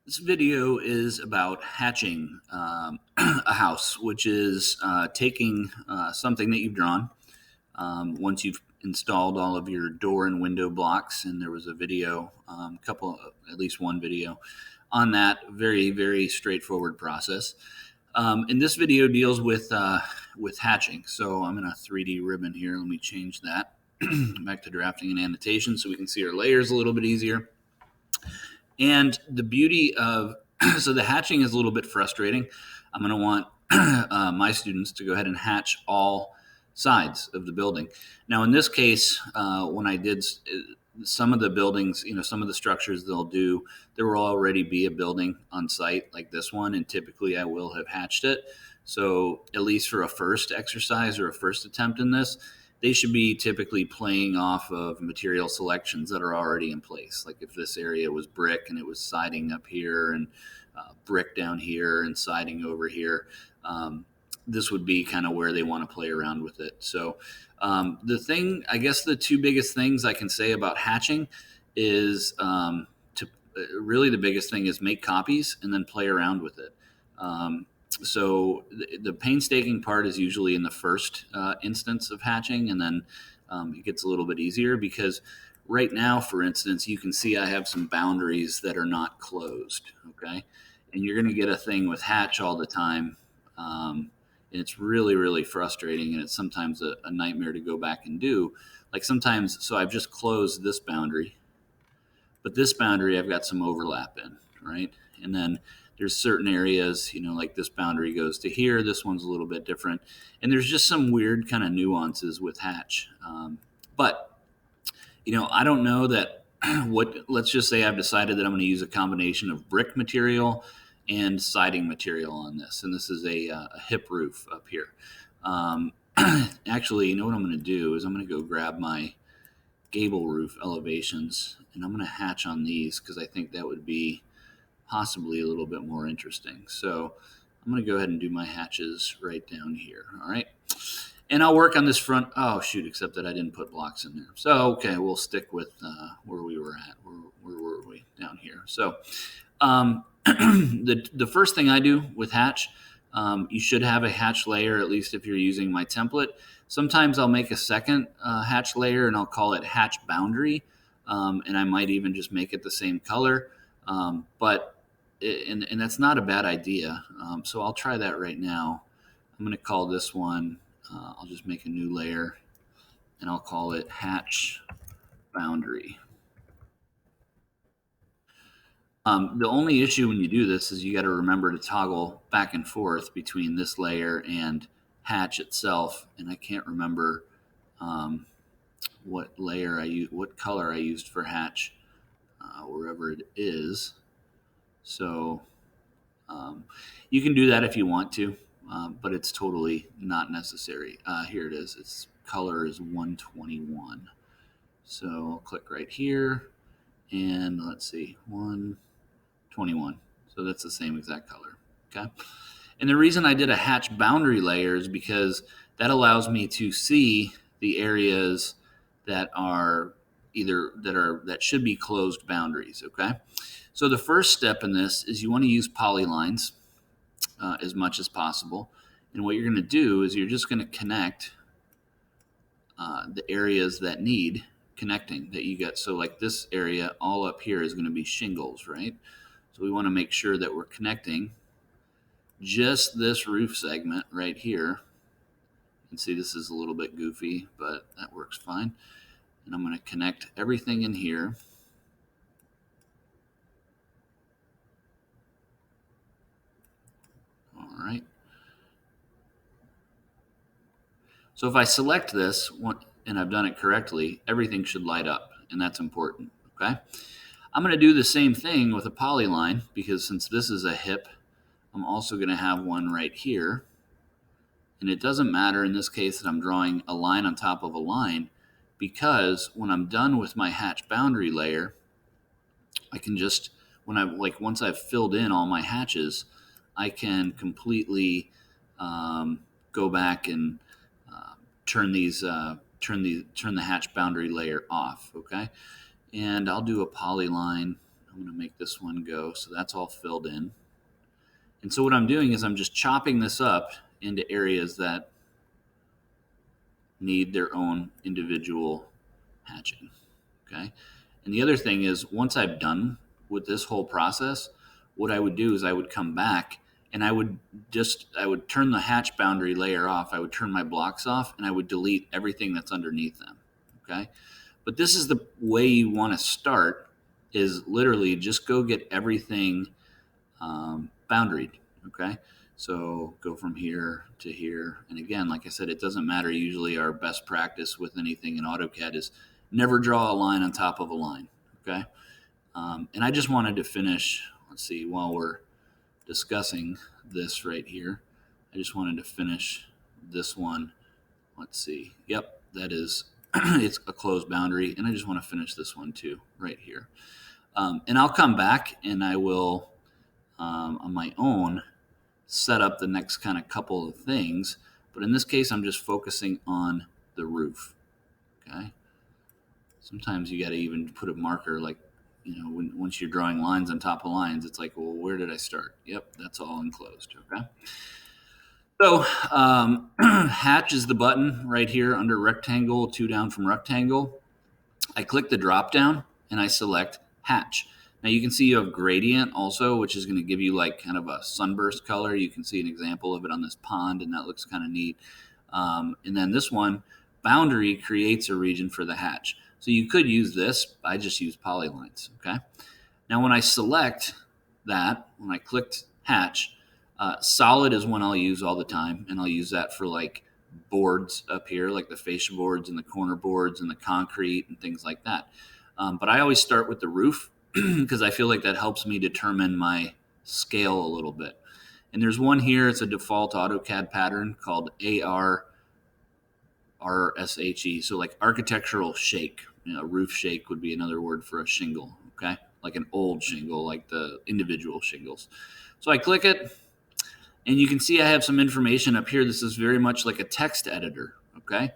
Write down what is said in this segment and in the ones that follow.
This video is about hatching a house, which is taking something that you've drawn once you've installed all of your door and window blocks. And there was a video, at least one video on that. Very, very straightforward process. And this video deals with hatching. So I'm in a 3D ribbon here. Let me change that back to drafting and annotation so we can see our layers a little bit easier. And the beauty of so the hatching is a little bit frustrating. I'm going to want my students to go ahead and hatch all sides of the building. Now, in this case, when I did some of the buildings, some of the structures they'll do, there will already be a building on site like this one, and typically I will have hatched it. So at least for a first exercise or a first attempt in this, they should be typically playing off of material selections that are already in place. Like if this area was brick and it was siding up here and brick down here and siding over here, this would be kind of where they want to play around with it. So the two biggest things I can say about hatching is really the biggest thing is make copies and then play around with it. So the painstaking part is usually in the first instance of hatching, and then it gets a little bit easier because right now, for instance, you can see I have some boundaries that are not closed, okay? And you're going to get a thing with hatch all the time, and it's really, really frustrating, and it's sometimes a nightmare to go back and do. Like sometimes, so I've just closed this boundary, but this boundary I've got some overlap in, right? And then there's certain areas, like this boundary goes to here. This one's a little bit different. And there's just some weird kind of nuances with hatch. But I don't know that let's just say I've decided that I'm going to use a combination of brick material and siding material on this. And this is a hip roof up here. Actually, what I'm going to do is I'm going to go grab my gable roof elevations and I'm going to hatch on these because I think that would be possibly a little bit more interesting. So I'm going to go ahead and do my hatches right down here. All right. And I'll work on this front. Oh, shoot, except that I didn't put blocks in there. So, okay, we'll stick with where we were at. Where were we? Down here. So the first thing I do with hatch, you should have a hatch layer, at least if you're using my template. Sometimes I'll make a second hatch layer and I'll call it hatch boundary. And I might even just make it the same color. But that's not a bad idea. So I'll try that right now. I'm going to call this one, I'll just make a new layer and I'll call it hatch boundary. The only issue when you do this is you got to remember to toggle back and forth between this layer and hatch itself. And I can't remember what layer I used, what color I used for hatch, wherever it is. So you can do that if you want to, but it's totally not necessary. Here it is. Its color is 121. So I'll click right here, and let's see, 121. So that's the same exact color. Okay. And the reason I did a hatch boundary layer is because that allows me to see the areas that are that should be closed boundaries. Okay. So the first step in this is you want to use polylines as much as possible. And what you're going to do is you're just going to connect the areas that need connecting that you get. So like this area all up here is going to be shingles, right? So we want to make sure that we're connecting just this roof segment right here. You can see this is a little bit goofy, but that works fine. And I'm going to connect everything in here. All right. So if I select this and I've done it correctly, everything should light up, and that's important, okay? I'm going to do the same thing with a polyline because since this is a hip, I'm also going to have one right here. And it doesn't matter in this case that I'm drawing a line on top of a line because when I'm done with my hatch boundary layer, I can just, once I've filled in all my hatches, I can completely go back and turn the hatch boundary layer off. Okay, and I'll do a polyline. I'm going to make this one go. So that's all filled in. And so what I'm doing is I'm just chopping this up into areas that need their own individual hatching. Okay. And the other thing is, once I've done with this whole process, what I would do is I would come back and I would turn the hatch boundary layer off. I would turn my blocks off and I would delete everything that's underneath them. Okay. But this is the way you want to start, is literally just go get everything boundaried. Okay. So go from here to here. And again, like I said, it doesn't matter. Usually our best practice with anything in AutoCAD is never draw a line on top of a line. Okay. And I just wanted to finish, let's see, while we're discussing this right here, I just wanted to finish this one. Let's see. Yep, that is, it's a closed boundary. And I just want to finish this one too, right here. And I'll come back and I will, on my own, set up the next kind of couple of things. But in this case, I'm just focusing on the roof. Okay. Sometimes you got to even put a marker, like, once you're drawing lines on top of lines, it's like, well, where did I start? Yep, that's all enclosed. Okay. So hatch is the button right here under rectangle, 2 down from rectangle. I click the drop down and I select hatch. Now you can see you have gradient also, which is going to give you like kind of a sunburst color. You can see an example of it on this pond, and that looks kind of neat. And then this one, boundary, creates a region for the hatch. So you could use this. I just use polylines. Okay. Now when I select that, when I clicked hatch, solid is one I'll use all the time, and I'll use that for like boards up here, like the fascia boards and the corner boards and the concrete and things like that. But I always start with the roof because I feel like that helps me determine my scale a little bit. And there's one here, it's a default AutoCAD pattern called ARSHE. So like architectural shake, roof shake would be another word for a shingle, okay? Like an old shingle, like the individual shingles. So I click it, and you can see I have some information up here. This is very much like a text editor, okay?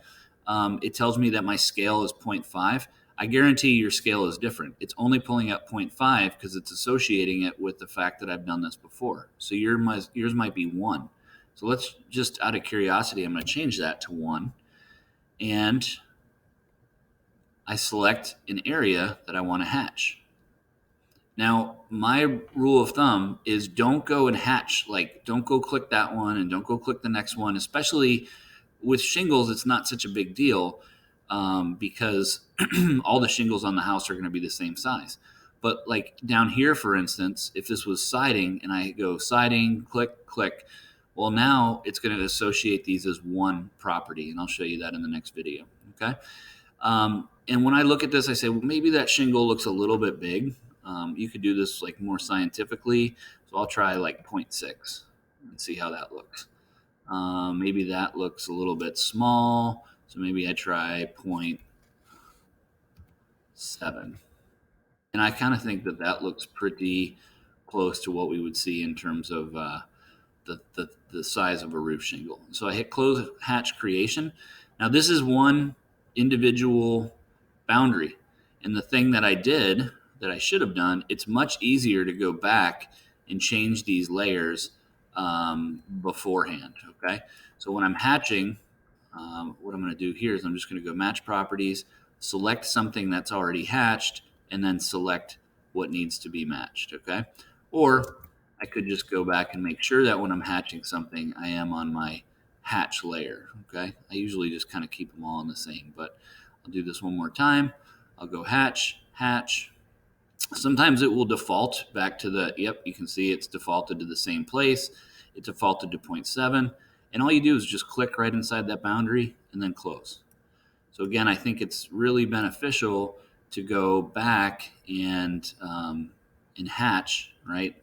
It tells me that my scale is 0.5. I guarantee your scale is different. It's only pulling up 0.5 because it's associating it with the fact that I've done this before. So yours might be 1. So let's just, out of curiosity, I'm going to change that to 1. And I select an area that I want to hatch. Now, my rule of thumb is don't go and hatch, like don't go click that one and don't go click the next one, especially with shingles. It's not such a big deal because all the shingles on the house are going to be the same size. But like down here, for instance, if this was siding and I go siding, click, click, well, now it's going to associate these as one property, and I'll show you that in the next video, okay? And when I look at this, I say, well, maybe that shingle looks a little bit big. You could do this like more scientifically, so I'll try like 0.6 and see how that looks. Maybe that looks a little bit small, so maybe I try 0.7. And I kind of think that that looks pretty close to what we would see in terms of the size of a roof shingle. So I hit close hatch creation. Now this is one individual boundary. And the thing that I did that I should have done, it's much easier to go back and change these layers beforehand, okay? So when I'm hatching, what I'm going to do here is I'm just going to go match properties, select something that's already hatched, and then select what needs to be matched, okay? Or I could just go back and make sure that when I'm hatching something, I am on my hatch layer, okay? I usually just kind of keep them all in the same, but I'll do this one more time. I'll go hatch, hatch. Sometimes it will default back to the, yep, you can see it's defaulted to the same place. It defaulted to 0.7. And all you do is just click right inside that boundary and then close. So again, I think it's really beneficial to go back and hatch, right?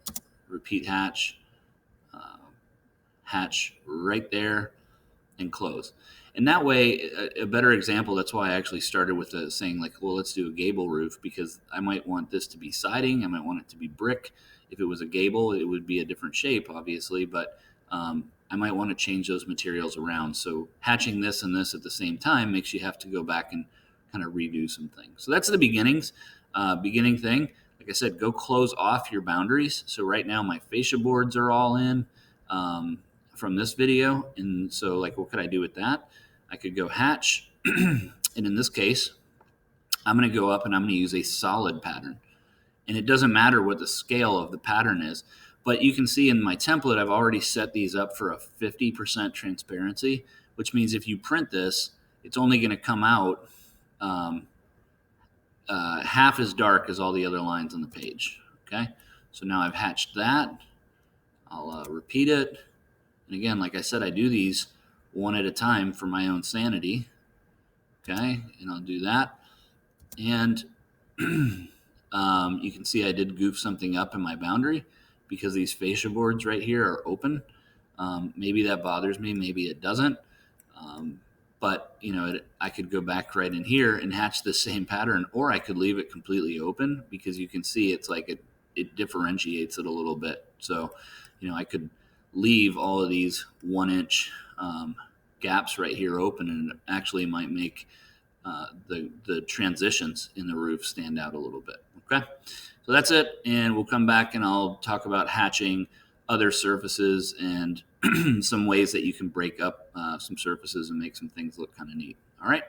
Repeat hatch, hatch right there and close. And that way, a better example, that's why I actually started with saying like, well, let's do a gable roof, because I might want this to be siding. I might want it to be brick. If it was a gable, it would be a different shape, obviously, but I might want to change those materials around. So hatching this and this at the same time makes you have to go back and kind of redo some things. So that's the beginning thing. Like like I said, go close off your boundaries. So right now my fascia boards are all in from this video. And so like, what could I do with that? I could go hatch. And in this case, I'm going to go up and I'm going to use a solid pattern. And it doesn't matter what the scale of the pattern is, but you can see in my template, I've already set these up for a 50% transparency, which means if you print this, it's only going to come out half as dark as all the other lines on the page. Okay, so now I've hatched that. I'll repeat it. And again, like I said, I do these one at a time for my own sanity. Okay, and I'll do that. And you can see I did goof something up in my boundary because these fascia boards right here are open. Maybe that bothers me, maybe it doesn't. But I could go back right in here and hatch the same pattern, or I could leave it completely open because you can see it's like it differentiates it a little bit. So, I could leave all of these 1-inch gaps right here open, and it actually might make the transitions in the roof stand out a little bit. Okay, so that's it, and we'll come back and I'll talk about hatching other surfaces and some ways that you can break up some surfaces and make some things look kind of neat. All right,